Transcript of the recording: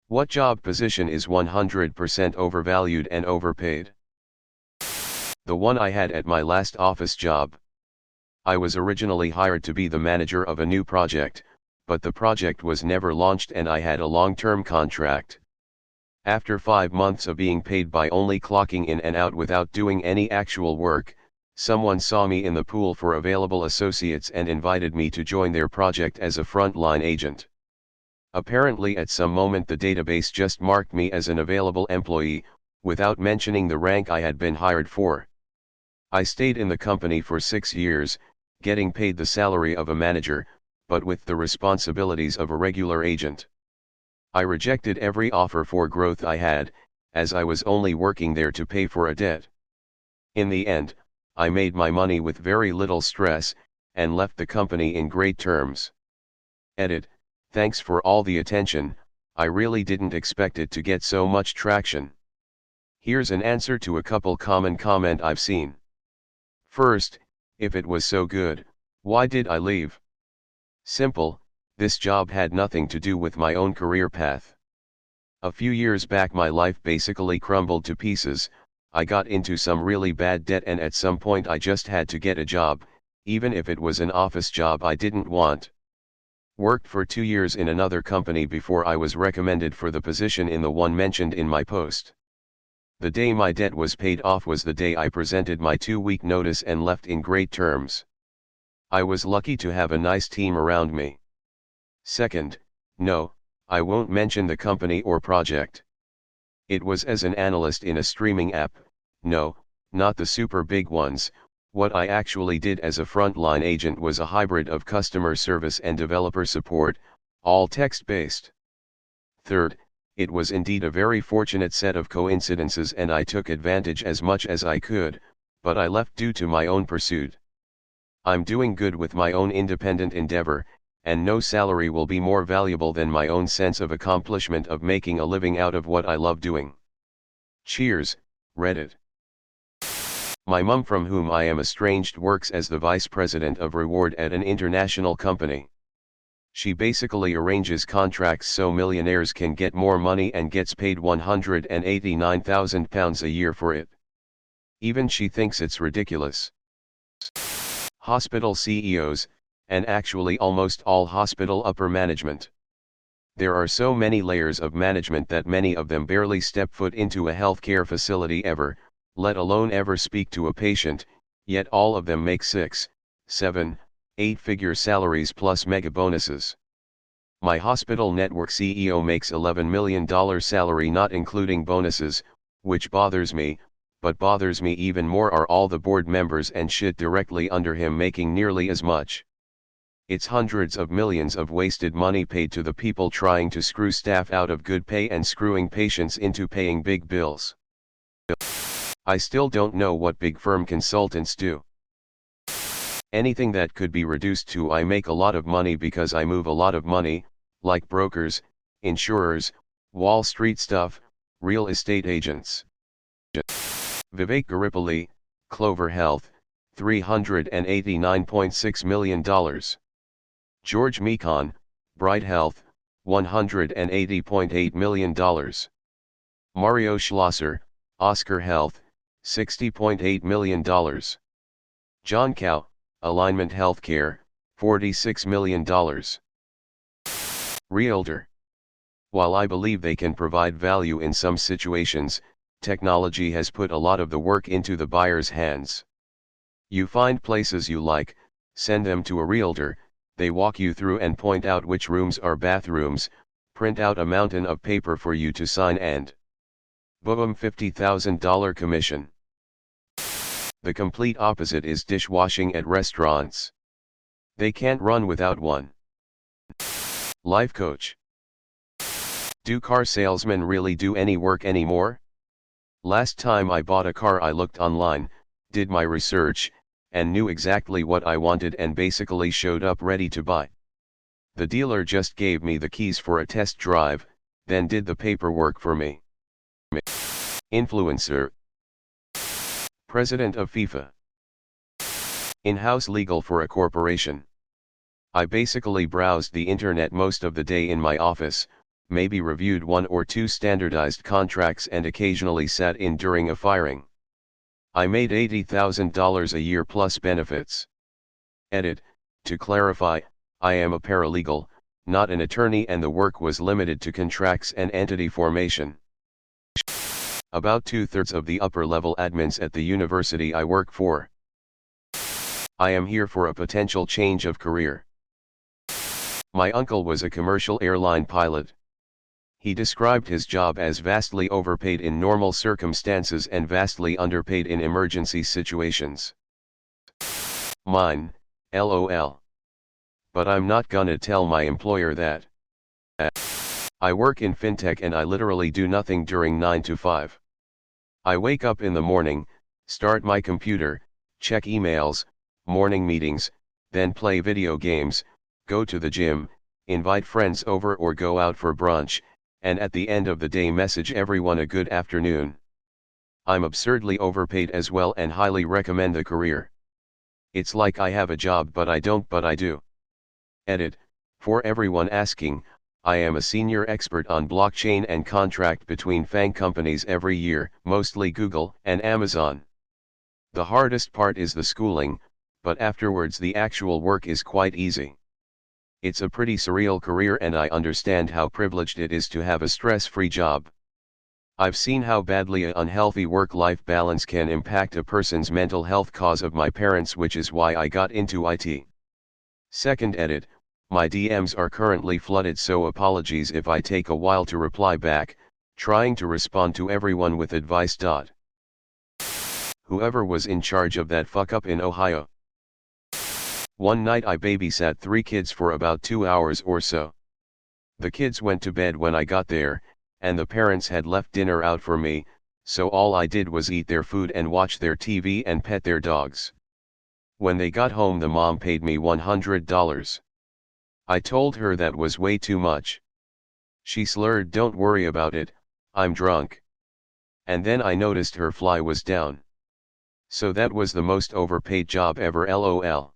What job position is 100% overvalued and overpaid? The one I had at my last office job. I was originally hired to be the manager of a new project, but the project was never launched and I had a long-term contract. After 5 months of being paid by only clocking in and out without doing any actual work, someone saw me in the pool for available associates and invited me to join their project as a frontline agent. Apparently at some moment the database just marked me as an available employee, without mentioning the rank I had been hired for. I stayed in the company for 6 years, getting paid the salary of a manager, but with the responsibilities of a regular agent. I rejected every offer for growth I had, as I was only working there to pay for a debt. In the end, I made my money with very little stress, and left the company in great terms. Edit: thanks for all the attention, I really didn't expect it to get so much traction. Here's an answer to a couple common comment I've seen. First, if it was so good, why did I leave? Simple, this job had nothing to do with my own career path. A few years back my life basically crumbled to pieces, I got into some really bad debt and at some point I just had to get a job, even if it was an office job I didn't want. Worked for 2 years in another company before I was recommended for the position in the one mentioned in my post. The day my debt was paid off was the day I presented my 2-week notice and left in great terms. I was lucky to have a nice team around me. Second, no, I won't mention the company or project. It was as an analyst in a streaming app, no, not the super big ones. What I actually did as a frontline agent was a hybrid of customer service and developer support, all text-based. Third, it was indeed a very fortunate set of coincidences and I took advantage as much as I could, but I left due to my own pursuit. I'm doing good with my own independent endeavor, and no salary will be more valuable than my own sense of accomplishment of making a living out of what I love doing. Cheers, Reddit. My mum, from whom I am estranged, works as the vice president of reward at an international company. She basically arranges contracts so millionaires can get more money and gets paid £189,000 a year for it. Even she thinks it's ridiculous. Hospital CEOs, and actually almost all hospital upper management. There are so many layers of management that many of them barely step foot into a healthcare facility ever, let alone ever speak to a patient, yet all of them make 6, 7, 8-figure salaries plus mega bonuses. My hospital network CEO makes $11 million salary not including bonuses, which bothers me, but bothers me even more are all the board members and shit directly under him making nearly as much. It's hundreds of millions of wasted money paid to the people trying to screw staff out of good pay and screwing patients into paying big bills. I still don't know what big firm consultants do. Anything that could be reduced to I make a lot of money because I move a lot of money, like brokers, insurers, Wall Street stuff, real estate agents. Vivek Garipalli, Clover Health, $389.6 million. George Mekon, Bright Health, $180.8 million. Mario Schlosser, Oscar Health, $60.8 million. John Cow, Alignment Healthcare, $46 million. Realtor. While I believe they can provide value in some situations, technology has put a lot of the work into the buyer's hands. You find places you like, send them to a realtor, they walk you through and point out which rooms are bathrooms, print out a mountain of paper for you to sign and boom, $50,000 commission. The complete opposite is dishwashing at restaurants. They can't run without one. Life coach. Do car salesmen really do any work anymore? Last time I bought a car I looked online, did my research, and knew exactly what I wanted and basically showed up ready to buy. The dealer just gave me the keys for a test drive, then did the paperwork for me. Influencer. President of FIFA. In-house legal for a corporation. I basically browsed the internet most of the day in my office, maybe reviewed one or two standardized contracts and occasionally sat in during a firing. I made $80,000 a year plus benefits. Edit: to clarify, I am a paralegal, not an attorney, and the work was limited to contracts and entity formation. About 2/3 of the upper-level admins at the university I work for. I am here for a potential change of career. My uncle was a commercial airline pilot. He described his job as vastly overpaid in normal circumstances and vastly underpaid in emergency situations. Mine, LOL. But I'm not gonna tell my employer that. I work in fintech and I literally do nothing during 9 to 5. I wake up in the morning, start my computer, check emails, morning meetings, then play video games, go to the gym, invite friends over or go out for brunch, and at the end of the day message everyone a good afternoon. I'm absurdly overpaid as well and highly recommend the career. It's like I have a job but I don't, but I do. Edit: for everyone asking, I am a senior expert on blockchain and contract between FANG companies every year, mostly Google and Amazon. The hardest part is the schooling, but afterwards the actual work is quite easy. It's a pretty surreal career and I understand how privileged it is to have a stress-free job. I've seen how badly an unhealthy work-life balance can impact a person's mental health cause of my parents, which is why I got into IT. Second edit: my DMs are currently flooded, so apologies if I take a while to reply back, trying to respond to everyone with advice. Whoever was in charge of that fuck up in Ohio. One night I babysat 3 kids for about 2 hours or so. The kids went to bed when I got there, and the parents had left dinner out for me, so all I did was eat their food and watch their TV and pet their dogs. When they got home, the mom paid me $100. I told her that was way too much. She slurred, "Don't worry about it, I'm drunk." And then I noticed her fly was down. So that was the most overpaid job ever, LOL.